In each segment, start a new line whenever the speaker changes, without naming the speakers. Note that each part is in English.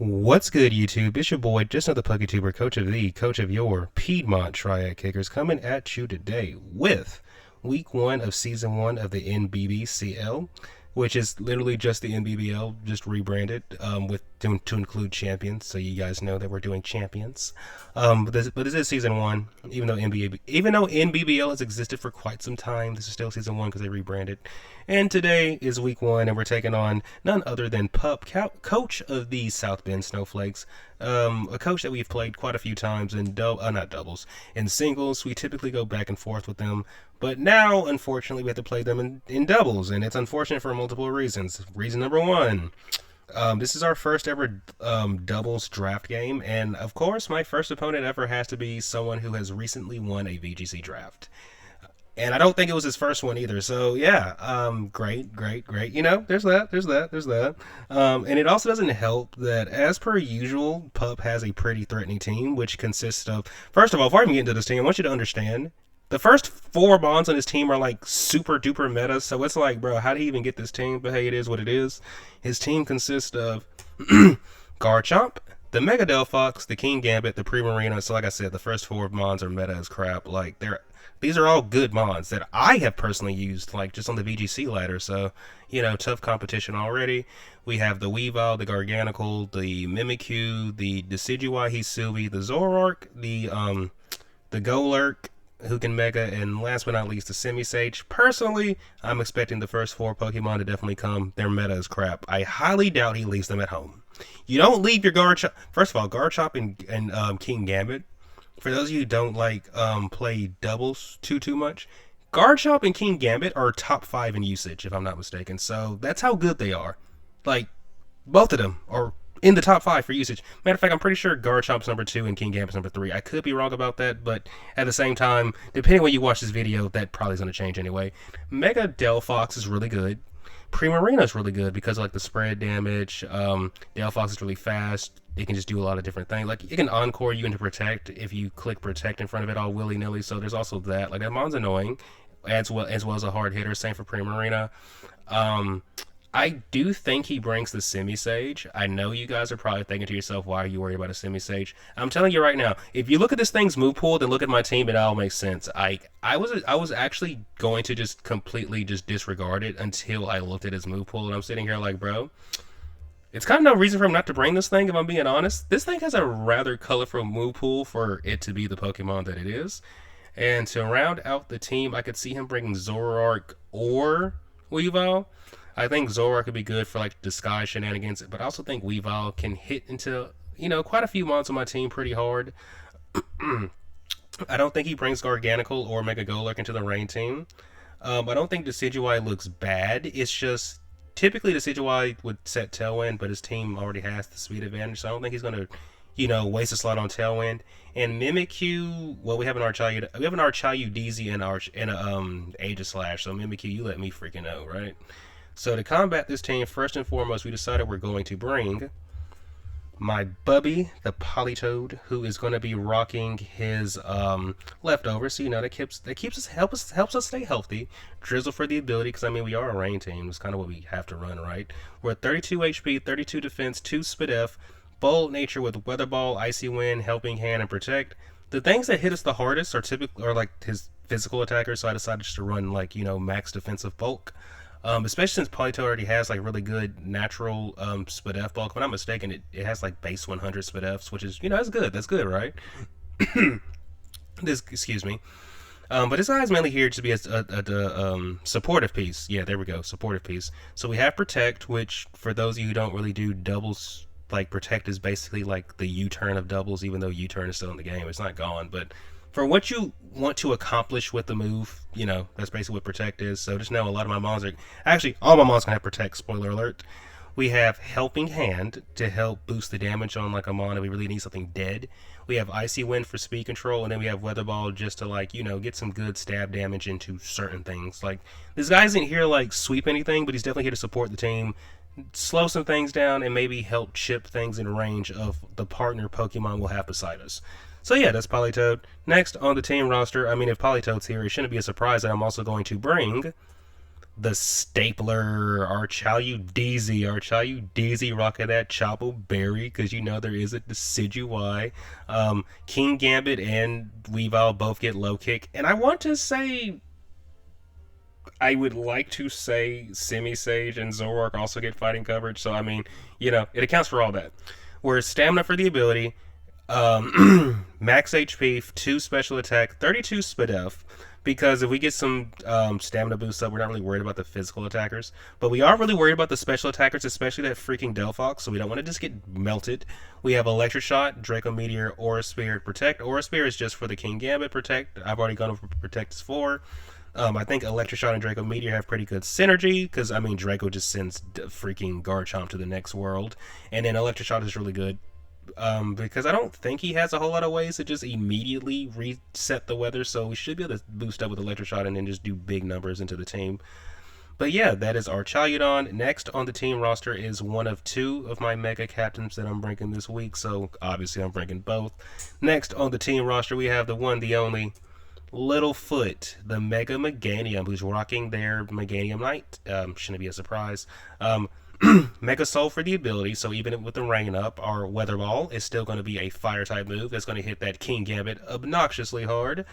What's good, YouTube? It's your boy, just another PokeTuber, coach of your Piedmont Triad Kickers, coming at you today with week 1 of season 1 of the NBBCL, which is literally just the NBBL, just rebranded to include champions, so you guys know that we're doing champions. But this is season 1, even though NBBL has existed for quite some time. This is still season 1 because they rebranded. And today is week 1, and we're taking on none other than coach of the SouthBend Snowflakes, a coach that we've played quite a few times in not doubles, in singles. We typically go back and forth with them, but now, unfortunately, we have to play them in doubles, and it's unfortunate for multiple reasons. Reason number 1. This is our first ever doubles draft game, and of course, my first opponent ever has to be someone who has recently won a VGC draft. And I don't think it was his first one either. So yeah, great. You know, there's that. And it also doesn't help that, as per usual, Pup has a pretty threatening team, which consists of, first of all, before I even get into this team, I want you to understand, the first 4 bonds on his team are like super duper meta. So it's like, bro, how did he even get this team? But hey, it is what it is. His team consists of Garchomp, the Mega Delphox, the King Gambit, the Primarina. So like I said, the first 4 mons are meta as crap. Like, these are all good mons that I have personally used, like, just on the VGC ladder. So, you know, tough competition already. We have the Weavile, the Garganical, the Mimikyu, the Decidueye, Hisuian, the Zoroark, the Golurk, who can Mega, and last but not least, the Simisage. Personally, I'm expecting the first 4 Pokemon to definitely come. Their meta is crap. I highly doubt he leaves them at home. You don't leave your Garchomp. First of all, Garchomp and King Gambit, for those of you who don't like play doubles too much, Garchomp and King Gambit are top 5 in usage, if I'm not mistaken. So that's how good they are. Like, both of them are in the top 5 for usage. Matter of fact, I'm pretty sure Garchomp's number 2 and King Gambit's number 3. I could be wrong about that, but at the same time, depending on when you watch this video, that probably is going to change anyway. Mega Delphox is really good. Primarina is really good because of, like, the spread damage. Delphox is really fast. It can just do a lot of different things. Like, it can encore you into Protect if you click Protect in front of it all willy-nilly. So there's also that. Like, that mon's annoying, as well as a hard hitter. Same for Primarina. I do think he brings the Simisage. I know you guys are probably thinking to yourself, why are you worried about a Simisage? I'm telling you right now, if you look at this thing's move pool, then look at my team, it all makes sense. I was actually going to just completely just disregard it until I looked at his move pool, and I'm sitting here like, bro, it's kind of no reason for him not to bring this thing, if I'm being honest. This thing has a rather colorful move pool for it to be the Pokemon that it is. And to round out the team, I could see him bringing Zoroark or Weavile. I think Zoroark could be good for, like, disguise shenanigans, but I also think Weavile can hit into, you know, quite a few mons on my team pretty hard. I don't think he brings Garganical or Mega Golurk into the rain team. I don't think Decidueye looks bad. It's just, typically Decidueye would set Tailwind, but his team already has the speed advantage, so I don't think he's going to, you know, waste a slot on Tailwind. And Mimikyu, well, we have an Archayu DZ and Aegislash, so Mimikyu, you let me freaking know, right? So to combat this team, first and foremost, we decided we're going to bring my Bubby, the Politoed, who is going to be rocking his leftovers. So, you know, that helps us stay healthy. Drizzle for the ability, because I mean, we are a rain team. It's kind of what we have to run, right? We're at 32 HP, 32 defense, 2 SpDef, bold nature with Weather Ball, Icy Wind, Helping Hand, and Protect. The things that hit us the hardest are like his physical attackers. So I decided just to run, like, you know, max defensive bulk. Especially since Politoed already has, like, really good natural SpDef bulk. If I'm not mistaken, it has, like, base 100 SpDefs, which is, you know, that's good, right? Excuse me. But this guy is mainly here to be a supportive piece. Yeah, there we go, supportive piece. So we have Protect, which, for those of you who don't really do doubles, like, Protect is basically like the U-turn of doubles, even though U-turn is still in the game. It's not gone, but for what you want to accomplish with the move, you know, that's basically what Protect is. So just know a lot of my mons are, actually, all my mons can have Protect, spoiler alert. We have Helping Hand to help boost the damage on, like, a mon if we really need something dead. We have Icy Wind for speed control, and then we have Weather Ball just to, like, you know, get some good stab damage into certain things. Like, this guy isn't here, like, sweep anything, but he's definitely here to support the team, slow some things down, and maybe help chip things in range of the partner Pokemon we'll have beside us. So yeah, that's Politoed. Next on the team roster, I mean, if Politoed's here, it shouldn't be a surprise that I'm also going to bring the Stapler, Archayu rocking that Chopo Berry, because you know there is a Decidueye. King Gambit and Weavile both get low kick. And I would like to say Semi-Sage and Zoroark also get fighting coverage, so I mean, it accounts for all that. Whereas Stamina for the ability, max HP, 2 special attack, 32 Spadef, because if we get some stamina boost up, we're not really worried about the physical attackers. But we are really worried about the special attackers, especially that freaking Delphox, so we don't want to just get melted. We have Electric Shot, Draco Meteor, Aura Sphere, Protect. Aura Sphere is just for the King Gambit Protect. I've already gone over Protect 4. I think Electric Shot and Draco Meteor have pretty good synergy, because, I mean, Draco just sends freaking Garchomp to the next world. And then Electric Shot is really good, because I don't think he has a whole lot of ways to just immediately reset the weather, so we should be able to boost up with Electric Shot and then just do big numbers into the team. But yeah, that is our Charizard. Next on the team roster is one of 2 of my Mega Captains that I'm bringing this week, so obviously I'm bringing both. Next on the team roster, we have the one, the only Littlefoot, the Mega Meganium, who's rocking their Meganium Knight. Shouldn't be a surprise. Mega Soul for the ability, so even with the rain up, our Weather Ball is still going to be a fire type move that's going to hit that King Gambit obnoxiously hard.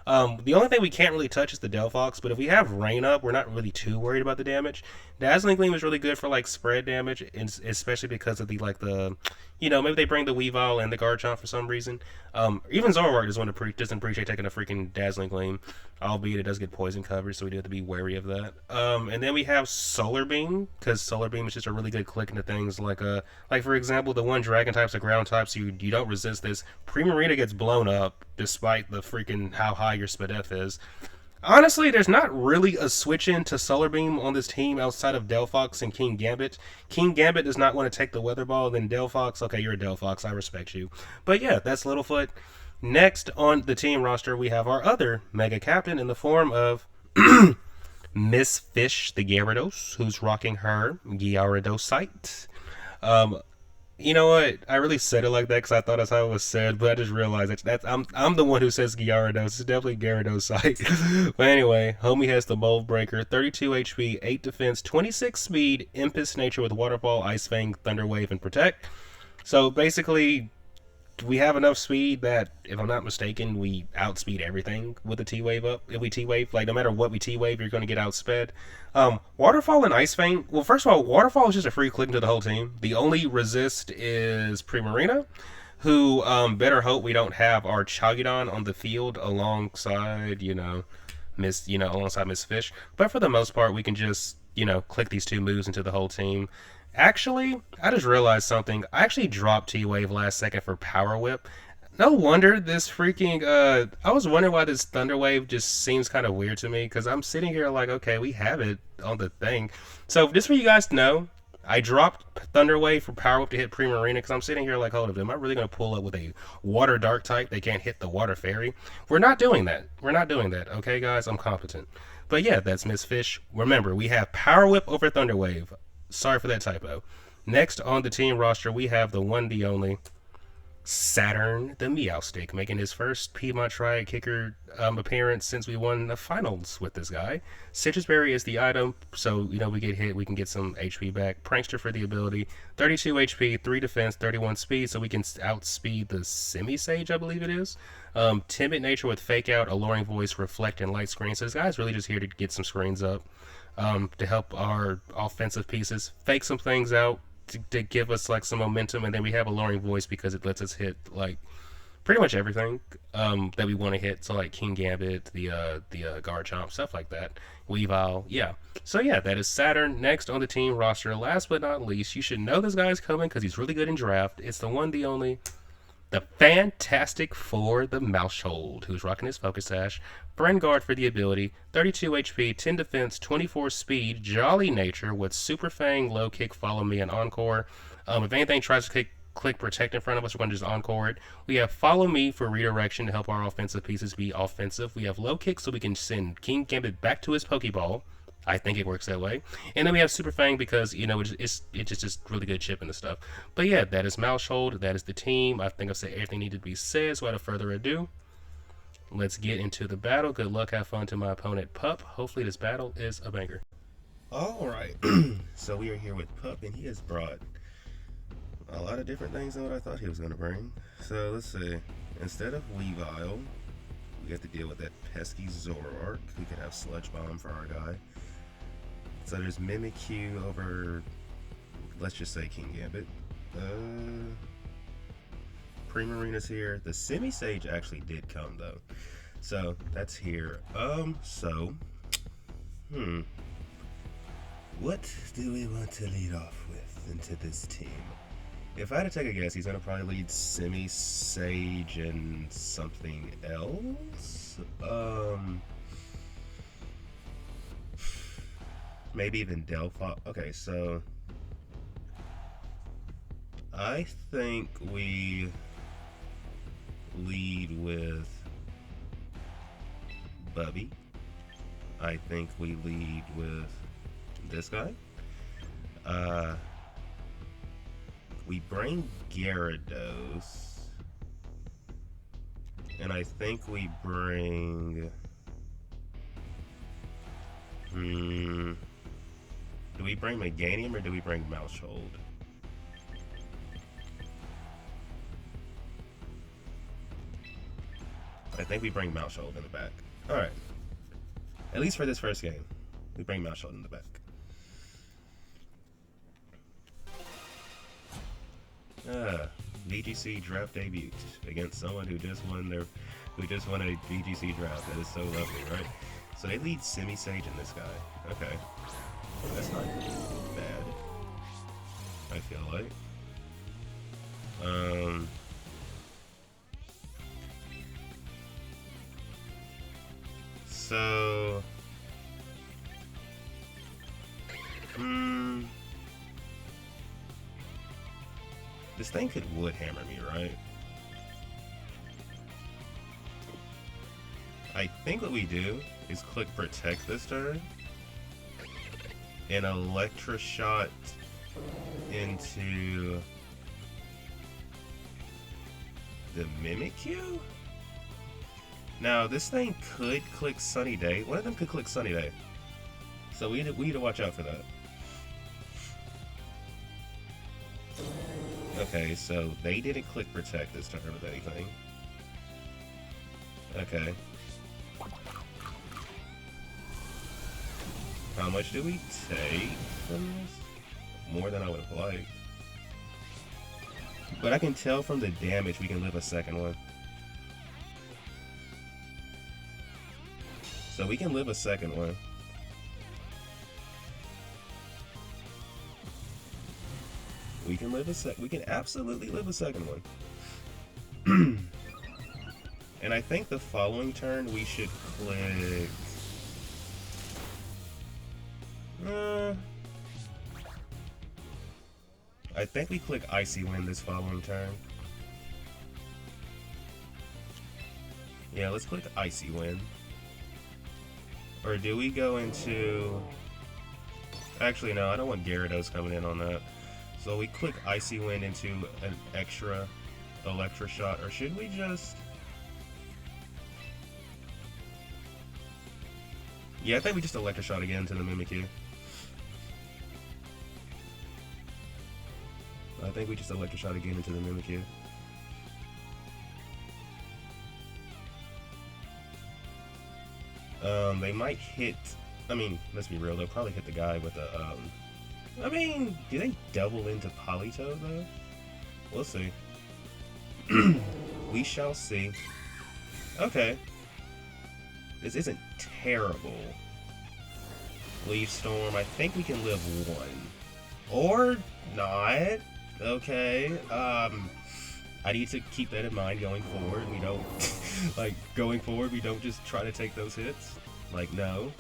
The only thing we can't really touch is the Delphox, but if we have rain up, we're not really too worried about the damage. Dazzling Gleam is really good for like spread damage, especially because of the maybe they bring the Weavile and the Garchomp for some reason. Even Zoroark doesn't appreciate taking a freaking Dazzling Gleam, albeit it does get poison coverage, so we do have to be wary of that. And then we have Solar Beam, because Solar Beam is just a really good click into things like for example, the one Dragon type's a ground type, so you don't resist this. Primarina gets blown up despite the freaking how high your Spadef is. Honestly, there's not really a switch in to Solar Beam on this team outside of Delphox and King Gambit. King Gambit does not want to take the Weather Ball, then Delphox, okay, you're a Delphox, I respect you. But yeah, that's Littlefoot. Next on the team roster, we have our other Mega Captain in the form of Miss Fish, the Gyarados, who's rocking her Gyaradosite. You know what? I really said it like that because I thought that's how it was said, but I just realized I'm the one who says Gyarados. It's definitely Gyaradosite. But anyway, homie has the Mold Breaker, 32 HP, 8 defense, 26 speed, Impulse Nature with Waterfall, Ice Fang, Thunder Wave, and Protect. So basically, we have enough speed that, if I'm not mistaken, we outspeed everything with a T-Wave up. If we T-Wave, no matter what we T-Wave, you're going to get outsped. Waterfall and Ice Fang, well, first of all, Waterfall is just a free click into the whole team. The only resist is Primarina, who, better hope we don't have our Charizard on the field alongside, alongside Miss Fish. But for the most part, we can just, click these 2 moves into the whole team. Actually, I just realized something. I actually dropped T-Wave last second for Power Whip. No wonder this freaking, I was wondering why this Thunder Wave just seems kind of weird to me, because I'm sitting here like, okay, we have it on the thing. So just for you guys to know, I dropped Thunder Wave for Power Whip to hit Primarina, because I'm sitting here like, hold up, am I really going to pull up with a Water Dark type that can't hit the Water Fairy? We're not doing that. We're not doing that, okay, guys? I'm competent. But yeah, that's Miss Fish. Remember, we have Power Whip over Thunder Wave. Sorry for that typo. Next on the team roster, we have the one, the only Saturn, the Meowstic, making his first Piedmont Triad Kicker appearance since we won the finals with this guy. Citrus Berry is the item, so we get hit, we can get some HP back. Prankster for the ability, 32 HP, 3 defense, 31 speed, so we can outspeed the Semi-Sage, I believe it is. Timid Nature with Fake Out, Alluring Voice, Reflect, and Light Screen. So this guy's really just here to get some screens up. To help our offensive pieces, fake some things out to give us some momentum, and then we have Alluring Voice because it lets us hit pretty much everything that we want to hit. So King Gambit, the Garchomp, stuff like that, Weavile, yeah. So yeah, that is Saturn. Next on the team roster, last but not least, you should know this guy's coming because he's really good in draft. It's the one, the only, the Fantastic Four, the Maushold, who's rocking his Focus Sash. Guard for the ability, 32 HP, 10 defense, 24 speed, Jolly Nature with Super Fang, Low Kick, Follow Me, and Encore. If anything tries to click Protect in front of us, we're going to just Encore it. We have Follow Me for redirection to help our offensive pieces be offensive. We have Low Kick so we can send King Gambit back to his Pokeball. I think it works that way. And then we have Super Fang because, it's just really good chip and stuff. But yeah, that is Maushold. That is the team. I think I've said everything needed to be said, so without further ado, let's get into the battle. Good luck, have fun to my opponent, Pup. Hopefully this battle is a banger. Alright, so we are here with Pup, and he has brought a lot of different things than what I thought he was going to bring. So let's see. Instead of Weavile, we have to deal with that pesky Zoroark. We could have Sludge Bomb for our guy. So there's Mimikyu over, let's just say King Gambit. Primarina's here. The Semi-Sage actually did come though. So that's here. What do we want to lead off with into this team? If I had to take a guess, he's going to probably lead Semi-Sage and something else. Maybe even Delphi. Okay, so I think we lead with Bubby. I think we lead with this guy. We bring Gyarados, and I think we bring. Do we bring Meganium or do we bring Maushold? I think we bring Maushold in the back. All right. At least for this first game, we bring Maushold in the back. VGC draft debut against someone who just won a VGC draft. That is so lovely, right? So they lead Semi-Sage in this guy. Okay, that's not bad, I feel like. So this thing could wood hammer me, right? I think what we do is click Protect this turn and Electroshot into the Mimikyu? Now, this thing could click Sunny Day. One of them could click Sunny Day. So we need to watch out for that. Okay, so they didn't click Protect this turn with anything. Okay. How much do we take from this? More than I would have liked. But I can tell from the damage we can live a second one. So we can live a second one. We can absolutely live a second one. And I think the following turn we should click. I think we click Icy Wind this following turn. Yeah, let's click Icy Wind. Or do we go into... Actually, no, I don't want Gyarados coming in on that. So we click Icy Wind into an extra Electroshot, or should we just... Yeah, I think we just Electroshot again to the Mimikyu. I think we just Electroshot again into the Mimikyu. They might hit... I mean, let's be real, they'll probably hit the guy with a, I mean, do they double into Politoed, though? We'll see. We shall see. Okay. This isn't terrible. Leaf Storm, I think we can live one. Or not. Okay. I need to keep that in mind going forward. We don't, like, going forward, we don't just try to take those hits. Like, no.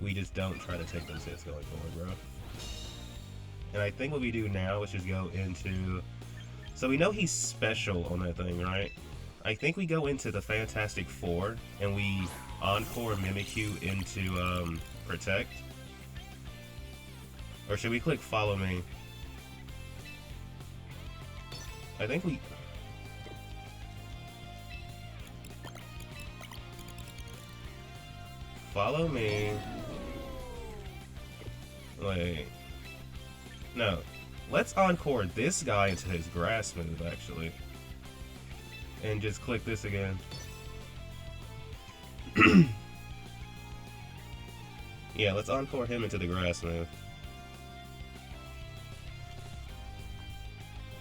We just don't try to take those hits going forward, bro. And I think what we do now is just go into... So we know he's special on that thing, right? I think we go into the Fantastic Four and we Encore Mimikyu into Protect. Or should we click Follow Me? I think we... follow me. Wait. No. Let's encore this guy into his grass move, actually. And just click this again. Yeah, let's encore him into the grass move.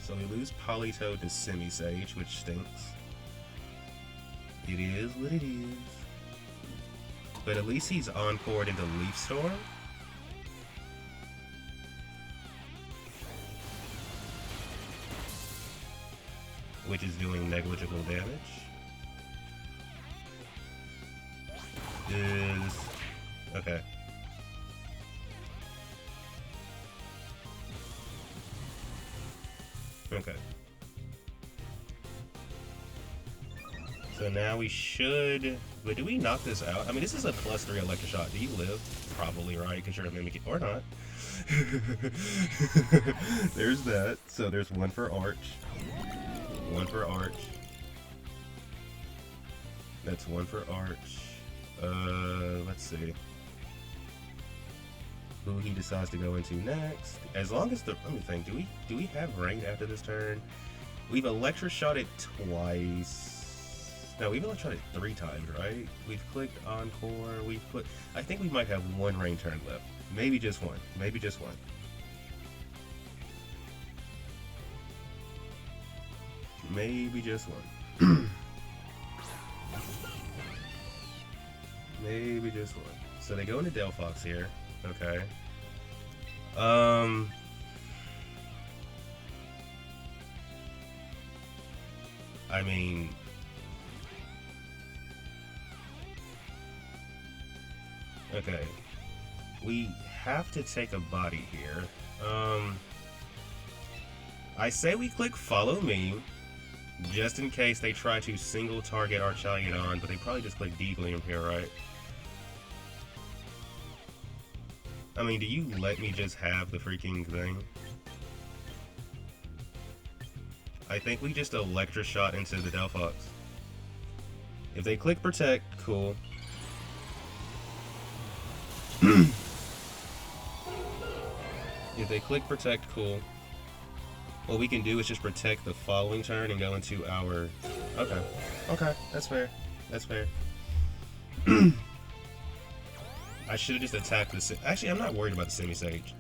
So we lose Polytoad to Semi-Sage, which stinks. It is what it is. But at least he's encored into Leaf Storm. Which is doing negligible damage. Okay. Okay. So now we should... But do we knock this out? I mean, this is a +3 Electroshock. Do you live? Probably, right? Because you're a Mimic... Or not. There's that. So there's one for Arch. One for Arch. That's one for Arch. Let's see. Who he decides to go into next. As long as the... Let me think. Do we have rain after this turn? We've Electroshot it twice. No, we've Electroshot it 3 times, right? We've clicked Encore. We've clicked... I think we might have 1 rain turn left. Maybe just 1. Maybe just 1. Maybe just 1. Maybe just 1. So they go into Delphox here. Okay. I mean... Okay. We have to take a body here. I say we click Follow Me, just in case they try to single target Archagedon, but they probably just click D-Gleam here, right? I mean, do you let me just have the freaking thing? I think we just Electroshot into the Delphox. If they click Protect, cool. If they click Protect, cool. What we can do is just protect the following turn and go into our... Okay. Okay, that's fair. That's fair. I should have just attacked the... Actually, I'm not worried about the Semi-Sage.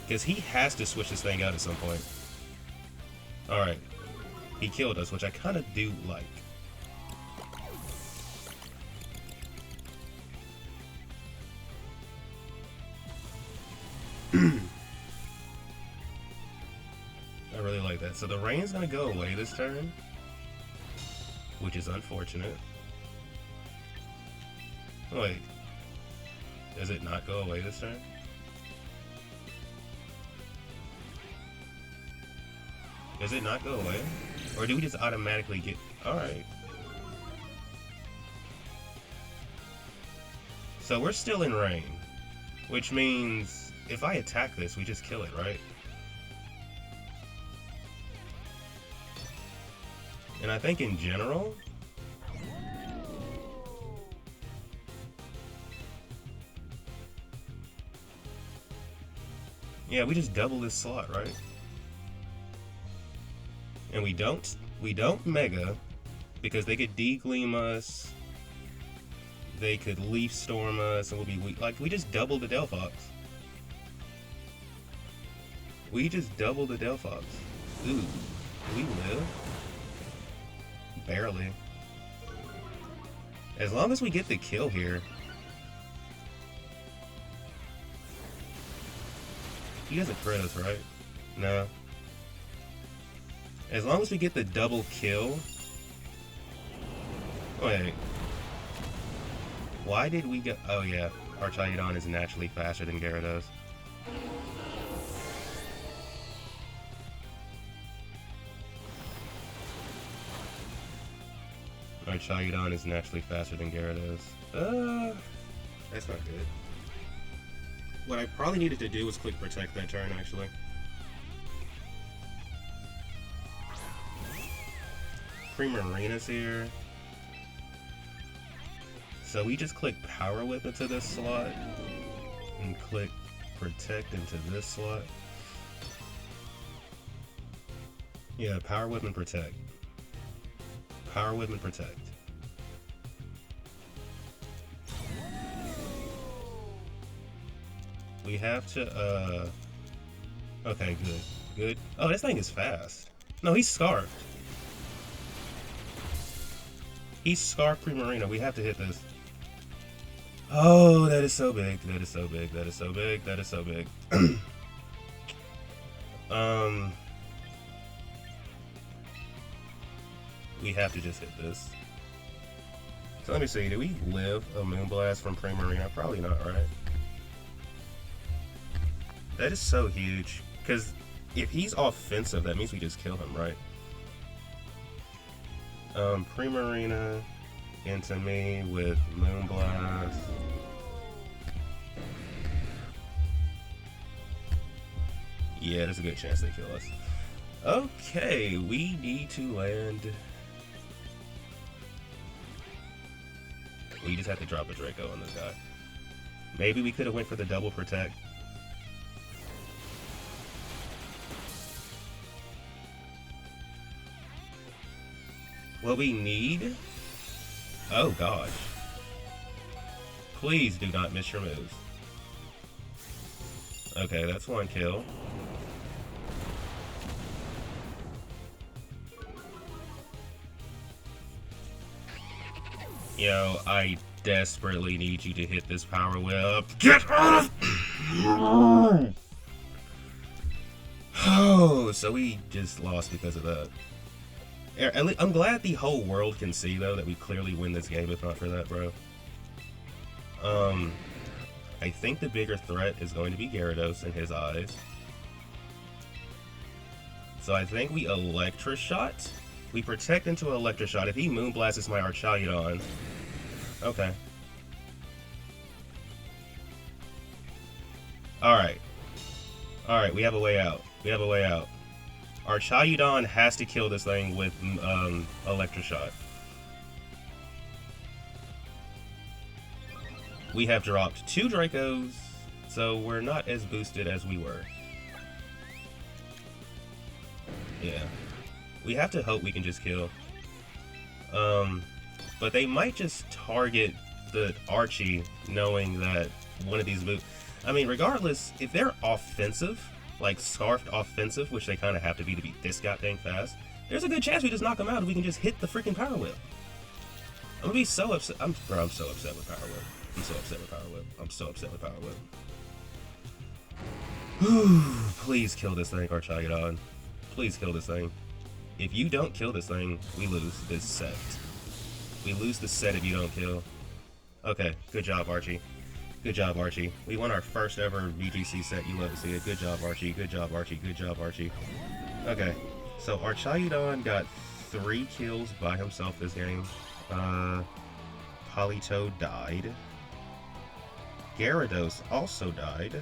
Because he has to switch this thing out at some point. Alright. He killed us, which I kind of do like. I really like that. So the rain's gonna go away this turn, which is unfortunate. Wait, does it not go away this turn? Does it not go away? Or do we just automatically get... Alright. So we're still in rain, which means if I attack this, we just kill it, right? And I think in general... Yeah, we just double this slot, right? And we don't Mega, because they could D-Gleam us, they could Leaf Storm us, and we'll be weak. Like, we just double the Delphox. We just double the Delphox. Ooh, do we live? Barely. As long as we get the kill here. He doesn't crit us, right? No. As long as we get the double kill... Wait. Why did we go... Oh yeah, Archagedon is naturally faster than Gyarados. Archagedon is naturally faster than Gyarados. That's not good. What I probably needed to do was click Protect that turn, actually. Primarina's here. So we just click Power Whip into this slot and click Protect into this slot. Yeah, Power Whip and Protect. Power Whip and Protect. We have to, okay, good. Good. Oh, this thing is fast. No, he's Scarfed. He's Scarfed Primarina. We have to hit this. Oh, that is so big. That is so big. That is so big. That is so big. We have to just hit this. So let me see. Do we live a Moonblast from Primarina? Probably not, right? That is so huge. Because if he's offensive, that means we just kill him, right? Primarina into me with Moonblast. Yeah, there's a good chance they kill us. Okay, we need to land. We just have to drop a Draco on this guy. Maybe we could have went for the double protect. What we need? Oh gosh. Please do not miss your moves. Okay, that's one kill. Yo, I desperately need you to hit this Power Whip. Get out of... Oh, so we just lost because of that. I'm glad the whole world can see, though, that we clearly win this game if not for that, bro. I think the bigger threat is going to be Gyarados in his eyes. So I think we Electra Shot. We protect into Electra Shot. If he Moonblasts my Archaeodon. Okay. Alright. Alright, we have a way out. We have a way out. Archaeodon has to kill this thing with Electra Shot. We have dropped 2 Dracos, so we're not as boosted as we were. Yeah. We have to hope we can just kill. But they might just target the Archie knowing that one of these moves... I mean, regardless, if they're offensive, like Scarfed offensive, which they kind of have to be this goddamn fast, there's a good chance we just knock them out and we can just hit the freaking Power Whip. I'm gonna be so upset. Bro, I'm so upset with Power Whip. I'm so upset with Power Whip. I'm so upset with Power Whip. Please kill this thing, Archaeodon. Please kill this thing. If you don't kill this thing, we lose this set. We lose the set if you don't kill. Okay, good job, Archie. Good job, Archie. We won our first ever VGC set. You love to see it. Good job, Archie. Good job, Archie. Good job, Archie. Okay, so Archaeodon got 3 kills by himself this game. Politoed died. Gyarados also died.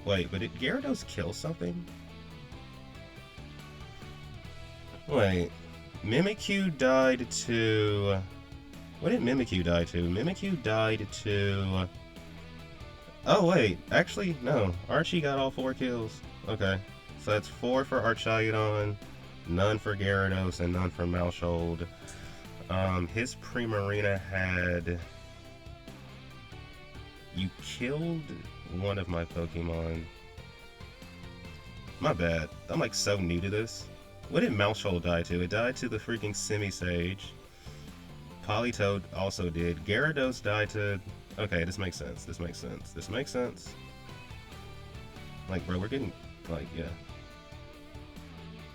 Wait, but did Gyarados kill something? Wait, Mimikyu died to... What did Mimikyu die to? Mimikyu died to... Oh wait, actually, no. Archie got all 4 kills. Okay, so that's 4 for Archaeodon, none for Gyarados, and none for Malshold. His Primarina had... You killed one of my Pokemon. My bad. I'm like so new to this. What did Malshold die to? It died to the freaking Simisage. Politoed also did. Gyarados died to... Okay, this makes sense. This makes sense. This makes sense. Like, bro, we're getting... Like, yeah.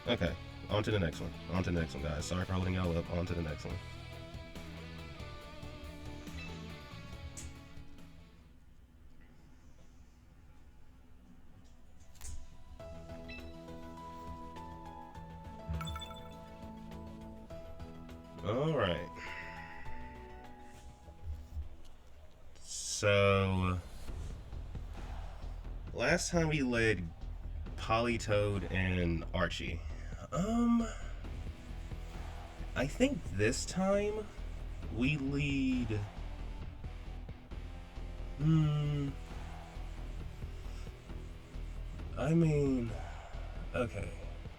Okay, on to the next one. On to the next one, guys. Sorry for holding y'all up. On to the next one. Alright. So, last time we led Politoed and Archie. I think this time We lead. I mean, okay.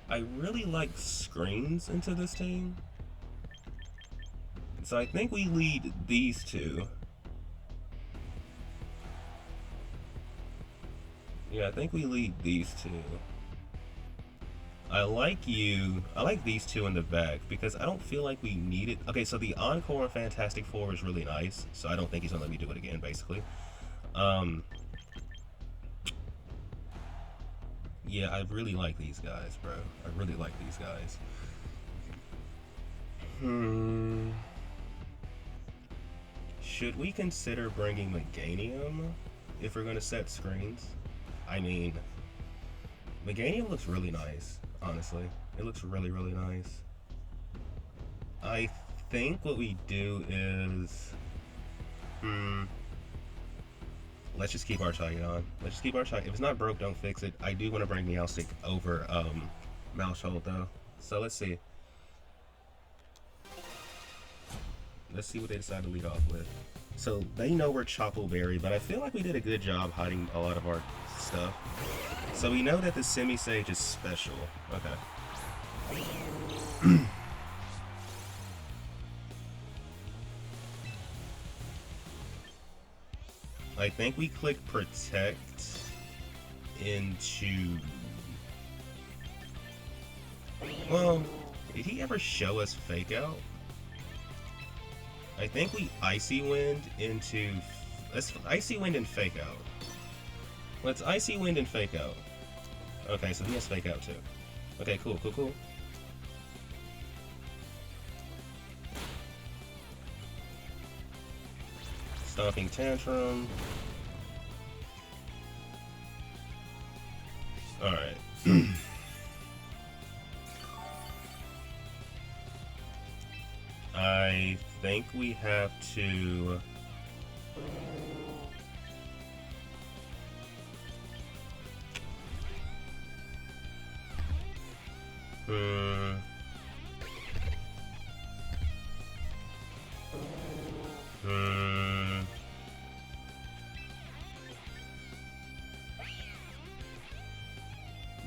I really like screens into this team. So I think we lead these two. Yeah, I think we lead these two. I like these two in the back because I don't feel like we need it. Okay, so the Encore and Fantastic Four is really nice, so I don't think he's gonna let me do it again, basically. Yeah, I really like these guys, bro. I really like these guys. Should we consider bringing Meganium if we're gonna set screens? I mean, Meganium looks really nice, honestly. It looks really, really nice. I think what we do is... let's just keep our target on. Let's just keep our target. If it's not broke, don't fix it. I do want to bring Meowstic over Maushold, though. So let's see. Let's see what they decide to lead off with. So they know we're Choppleberry, but I feel like we did a good job hiding a lot of our stuff. So we know that the Semi-Sage is special. Okay. I think we click Protect into... Well, did he ever show us Fake Out? I think we Icy Wind into... Let's Icy Wind and Fake Out. Let's Icy Wind and Fake Out. Okay, so he has Fake Out too. Okay, cool, cool, cool. Stomping Tantrum. Alright. I think we have to...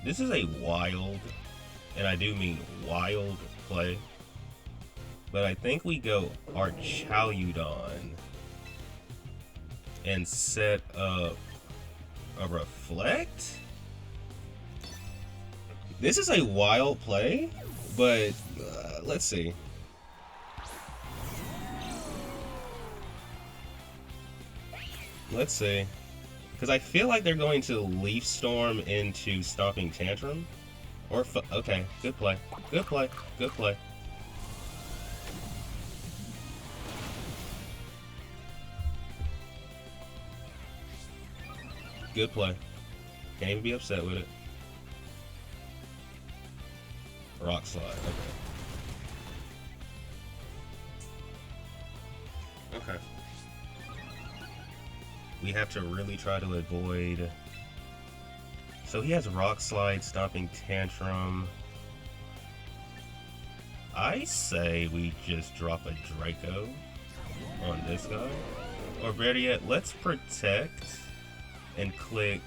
This is a wild, and I do mean wild play, but I think we go Archaeudon and set up a Reflect? This is a wild play, but let's see. Let's see. Because I feel like they're going to Leaf Storm into Stomping Tantrum. Or, okay, good play. Good play. Good play. Good play. Can't even be upset with it. Rock Slide, okay. Okay. We have to really try to avoid... So he has Rock Slide, Stomping Tantrum. I say we just drop a Draco on this guy. Or better yet, let's Protect and click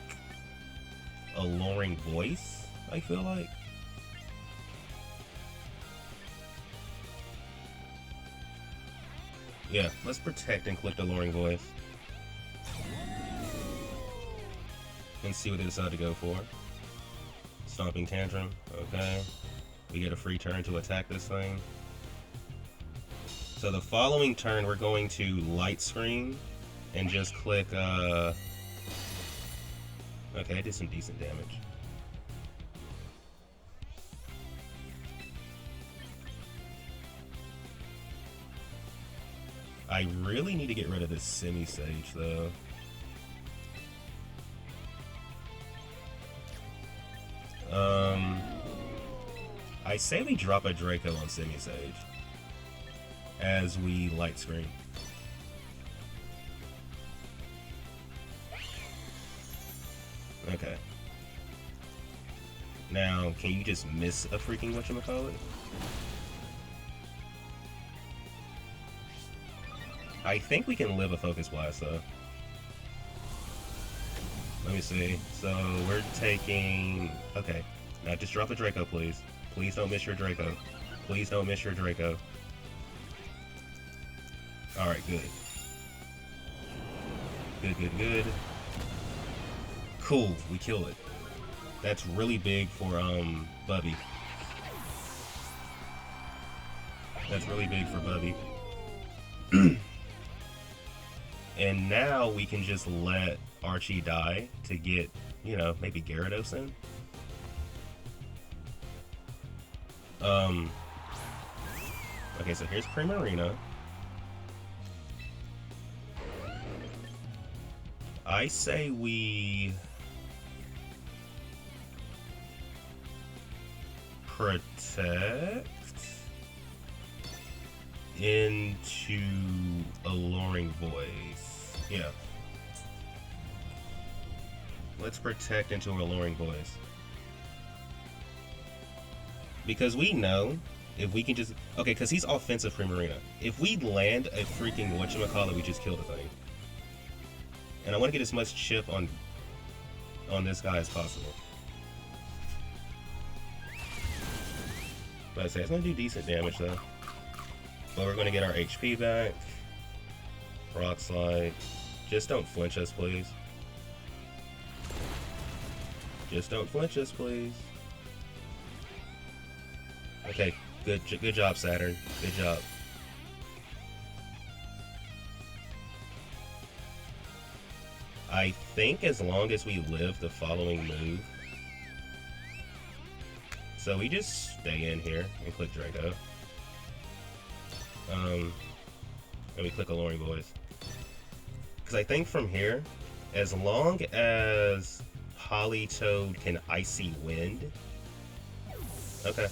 Alluring Voice, I feel like. Yeah, let's Protect and click Alluring Voice. And see what they decide to go for. Stomping Tantrum, okay. We get a free turn to attack this thing. So the following turn we're going to Light Screen and just click, okay, it did some decent damage. I really need to get rid of this Semi-Sage though. I say we drop a Draco on Semi-Sage as we Light Screen. Okay. Now, can you just miss a freaking whatchamacallit? I think we can live a Focus Blast, though. Let me see. So, we're taking... Okay. Now, just drop a Draco, please. Please don't miss your Draco. Please don't miss your Draco. Alright, good. Good, good, good. Cool, we kill it. That's really big for, Bubby. That's really big for Bubby. And now we can just let Archie die to get, you know, maybe Gyarados in. Okay, so here's Primarina. I say we protect into Alluring Voice. Yeah. Let's protect into Alluring Voice. Because we know if we can just... Okay, because he's offensive Primarina. If we land a freaking whatchamacallit, we just kill the thing. And I want to get as much chip on this guy as possible. But I say it's going to do decent damage though. But we're going to get our HP back. Rock Slide. Just don't flinch us, please. Just don't flinch us, please. Okay, good job, Saturn. Good job. I think as long as we live the following move. So we just stay in here and click Draco. And we click Alluring Voice. Because I think from here, as long as Politoed can Icy Wind. Okay.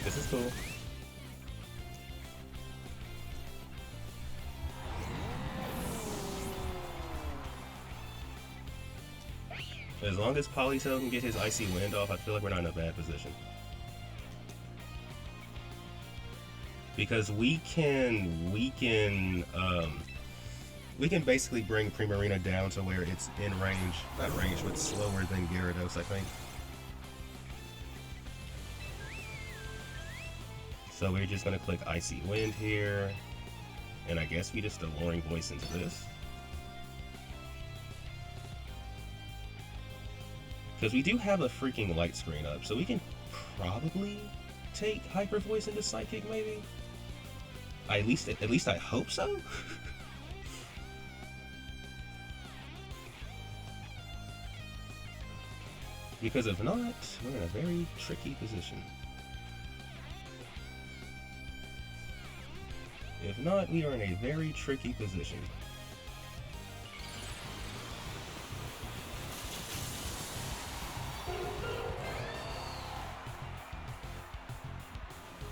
This is cool. As long as Politoed can get his Icy Wind off, I feel like we're not in a bad position. Because we can basically bring Primarina down to where it's in range, not range, but slower than Gyarados, I think. So we're just gonna click Icy Wind here, and I guess we just Alluring Voice into this. Because we do have a freaking light screen up, so we can probably take Hyper Voice into Psychic, maybe? At least I hope so? Because if not, we're in a very tricky position. If not, we are in a very tricky position.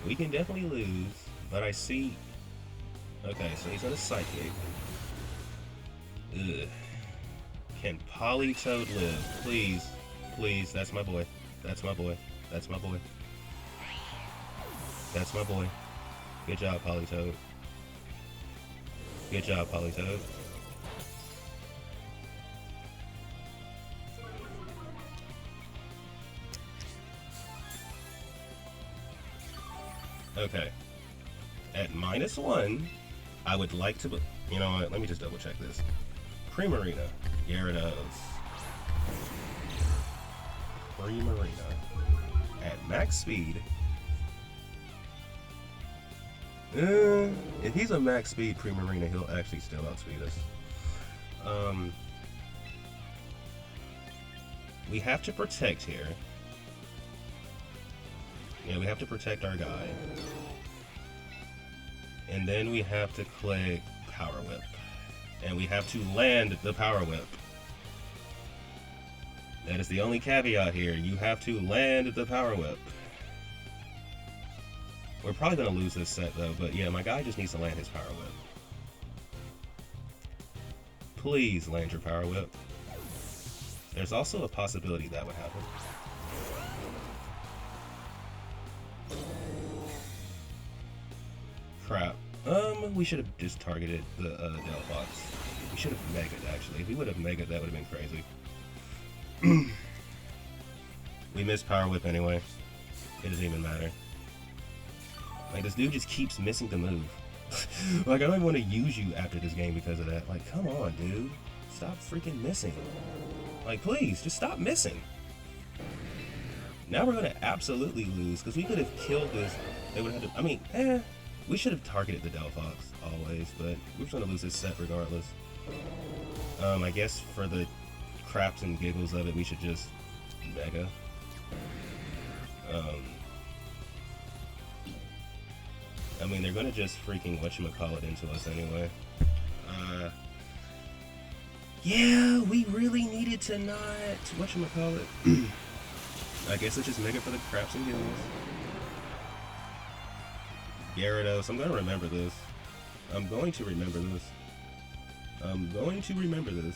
We can definitely lose, but I see... Okay, so he's on a Psychic. Ugh. Can Politoed live? Please. Please, that's my boy. That's my boy. That's my boy. That's my boy. Good job, Politoed. Good job, Politoed. Okay. At -1, I would like to... You know what? Let me just double check this. Primarina. Gyarados. Primarina. At max speed. If he's a max speed Primarina, he'll actually still outspeed us. We have to protect here. Yeah, we have to protect our guy. And then we have to click Power Whip. And we have to land the Power Whip. That is the only caveat here. You have to land the Power Whip. We're probably going to lose this set though, but yeah, my guy just needs to land his Power Whip. Please land your Power Whip. There's also a possibility that would happen. Crap. We should have just targeted the Delphox. We should have megaed, actually. If we would have megaed, that would have been crazy. We missed Power Whip anyway. It doesn't even matter. Like, this dude just keeps missing the move. Like, I don't even want to use you after this game because of that. Like, come on, dude. Stop freaking missing. Like, please, just stop missing. Now we're going to absolutely lose because we could have killed this. They would have had to, I mean, we should have targeted the Delphox always, but we're just going to lose this set regardless. I guess for the craps and giggles of it, we should just mega. I mean, they're gonna just freaking whatchamacallit into us anyway. Yeah, we really needed to not whatchamacallit. I guess it's just mega for the craps and giggles. Gyarados, I'm gonna remember this. I'm going to remember this. I'm going to remember this.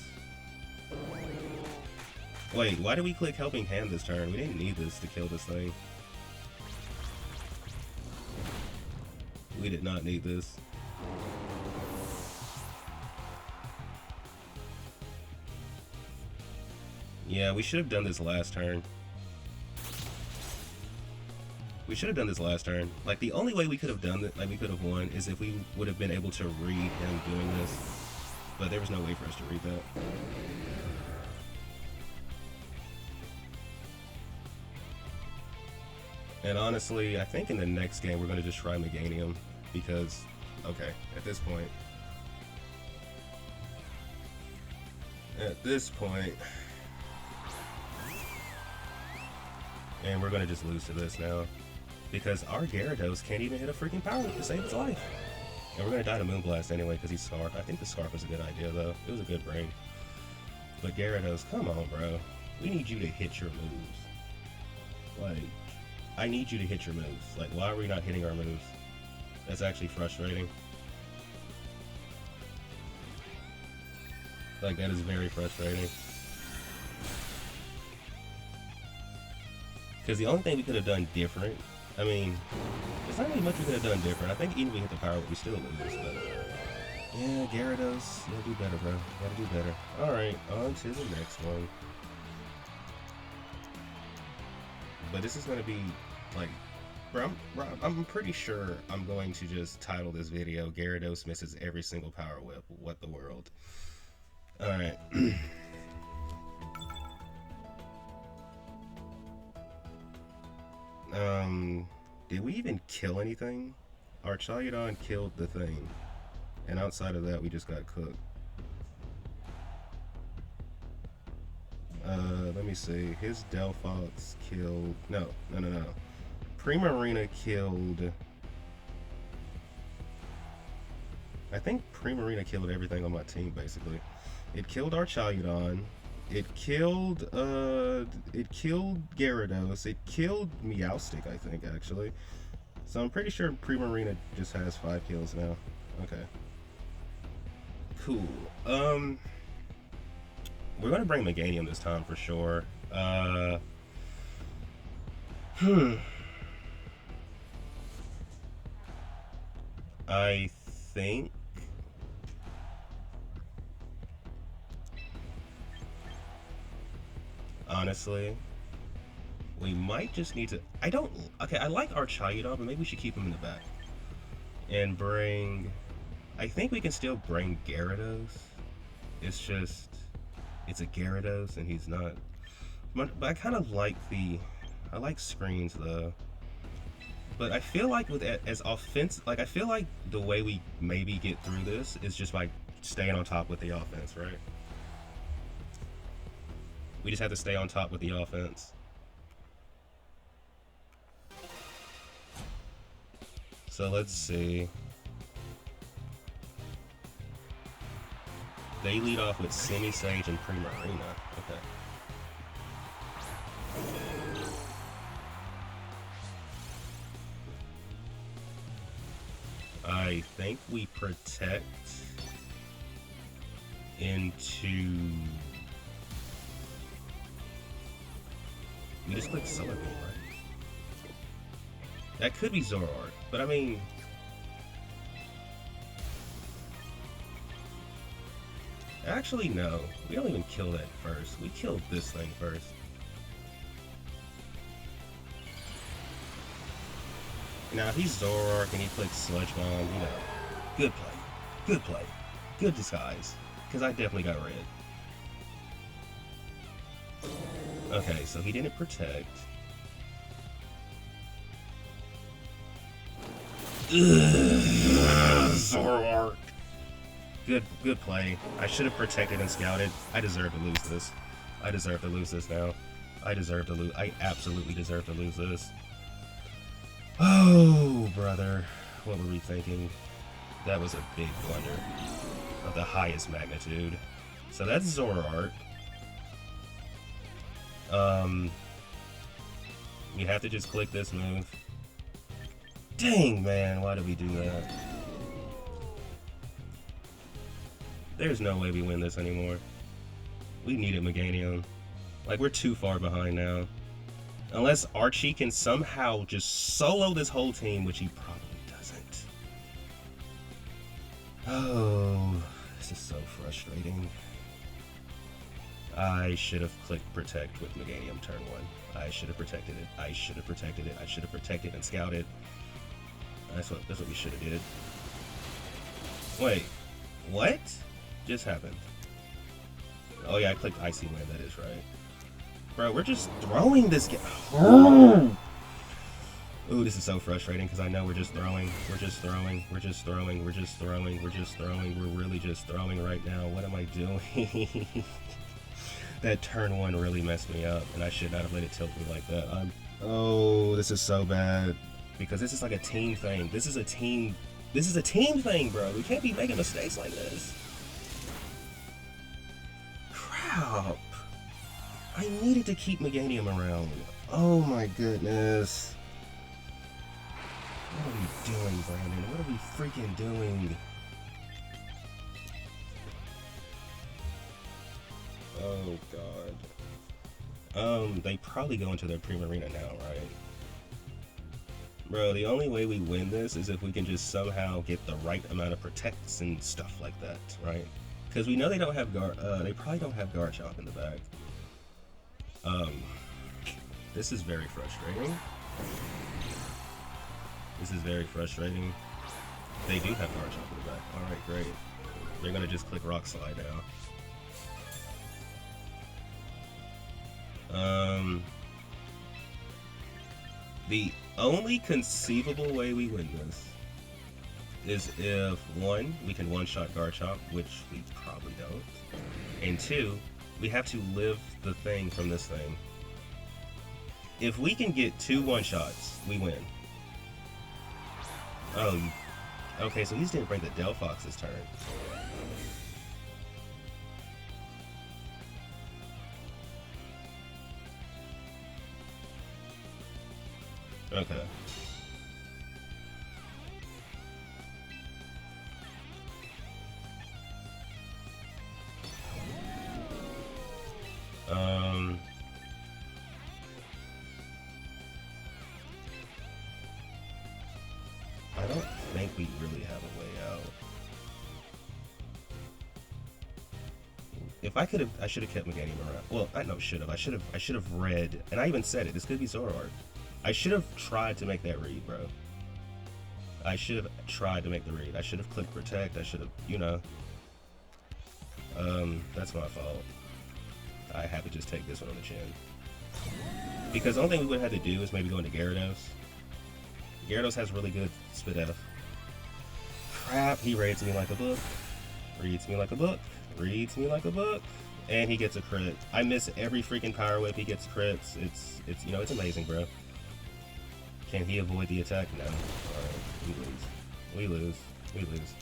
Wait, why did we click Helping Hand this turn? We didn't need this to kill this thing. We did not need this. Yeah, we should have done this last turn. We should have done this last turn. Like, the only way we could have done it, like, we could have won, is if we would have been able to read him doing this. But there was no way for us to read that. And honestly, I think in the next game we're going to just try Meganium because, okay, at this point, and we're going to just lose to this now because our Gyarados can't even hit a freaking Power Whip to save its life. And we're going to die to Moonblast anyway because he's Scarf. I think the Scarf was a good idea though. It was a good brain. But Gyarados, come on, bro. We need you to hit your moves. Like, I need you to hit your moves. Like, why are we not hitting our moves? That's actually frustrating. Like, that is very frustrating. Because the only thing we could have done different, I mean, there's not really much we could have done different. I think even if we hit the Power Whip, we still lose, but yeah, Gyarados, you gotta do better, bro. You gotta do better. Alright, on to the next one. But this is going to be, like, bro, I'm pretty sure I'm going to just title this video, Gyarados misses every single Power Whip. What the world? Alright. Did we even kill anything? Our Charizard killed the thing. And outside of that, we just got cooked. Let me see. His Delphox killed... No. Primarina killed... I think Primarina killed everything on my team, basically. It killed our Charizard. It killed Gyarados. It killed Meowstic, I think, actually. So I'm pretty sure Primarina just has 5 kills now. Okay. Cool. We're gonna bring Meganium this time for sure. I think honestly we might just need to I like our Charizard, but maybe we should keep him in the back and bring I think we can still bring Gyarados. It's just it's a Gyarados and he's not, but I kind of like I like screens though. But I feel like with as offense, like I feel like the way we maybe get through this is just by staying on top with the offense, right? We just have to stay on top with the offense. So let's see. They lead off with Semi-Sage and Primarina. Okay. I think we protect into... We just click Solar Beam, right? That could be Zoroark, but I mean... Actually, no. We don't even kill that first. We killed this thing first. Now, if he's Zoroark and he clicks Sludge Bomb, you know, good play. Good play. Good disguise. Because I definitely got red. Okay, so he didn't protect. Zoroark. Good play. I should have protected and scouted. I deserve to lose this. I deserve to lose this now. I deserve to lose. I absolutely deserve to lose this. Oh, brother. What were we thinking? That was a big blunder of the highest magnitude. So that's Zoroark. You have to just click this move. Dang, man. Why did we do that? There's no way we win this anymore. We needed Meganium. Like, we're too far behind now. Unless Archie can somehow just solo this whole team, which he probably doesn't. Oh, this is so frustrating. I should have clicked Protect with Meganium turn 1. I should have protected it. I should have protected it. I should have protected and scouted. That's what we should have did. Wait, what just happened? Oh yeah, I clicked Icy Wind, that is right. Bro, we're just throwing this game. Oh. Ooh, this is so frustrating because I know we're just throwing. We're just throwing. We're just throwing. We're just throwing. We're just throwing. We're really just throwing right now. What am I doing? That turn 1 really messed me up, and I should not have let it tilt me like that. Oh, this is so bad. Because this is like a team thing. This is a team thing, bro. We can't be making mistakes like this. Crap. I needed to keep Meganium around. Oh my goodness. What are we doing, Brandon? What are we freaking doing? Oh god. They probably go into their Prime Arena now, right? Bro, the only way we win this is if we can just somehow get the right amount of protects and stuff like that, right? Because we know they don't have they probably don't have Garchomp in the back. This is very frustrating. This is very frustrating. They do have Garchomp in the back. Alright, great. They're gonna just click Rock Slide now. The only conceivable way we win this is if 1, we can one-shot Garchomp, which we probably don't, and 2, we have to live the thing from this thing. If we can get 2 one-shots, we win. Oh, okay, so he just didn't break the Delphox this turn. Okay. I don't think we really have a way out. If I could have, I should have kept Meganium around. Well, I know should have. I should have read, and I even said it. This could be Zoroark. I should have tried to make that read, bro. I should have tried to make the read. I should have clicked Protect. I should have, you know. That's my fault. I have to just take this one on the chin. Because the only thing we would have had to do is maybe go into Gyarados. Gyarados has really good Spit F. Crap, he reads me like a book. Reads me like a book. Reads me like a book. And he gets a crit. I miss every freaking Power Whip. He gets crits. It's you know, it's amazing, bro. Can he avoid the attack? No. Alright, we lose. We lose.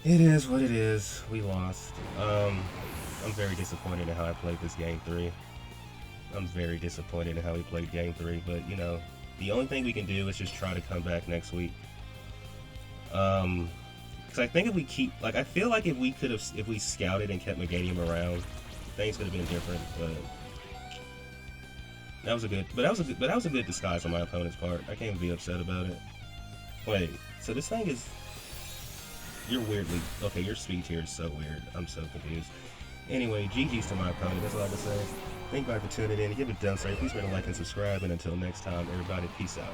It is what it is. We lost. I'm very disappointed in how I played this game 3. I'm very disappointed in how we played game 3, but you know, the only thing we can do is just try to come back next week. Because I think if we keep, like, I feel like if we scouted and kept Meganium around, things could have been different. But that was a good disguise on my opponent's part. I can't be upset about it. Wait, so this thing is, You're weirdly okay. Your speech here is so weird. I'm so confused. Anyway, GG's to my opponent. That's all I have to say. Thank you for tuning in. Give it done, sir. Please remember to like and subscribe. And until next time, everybody, peace out.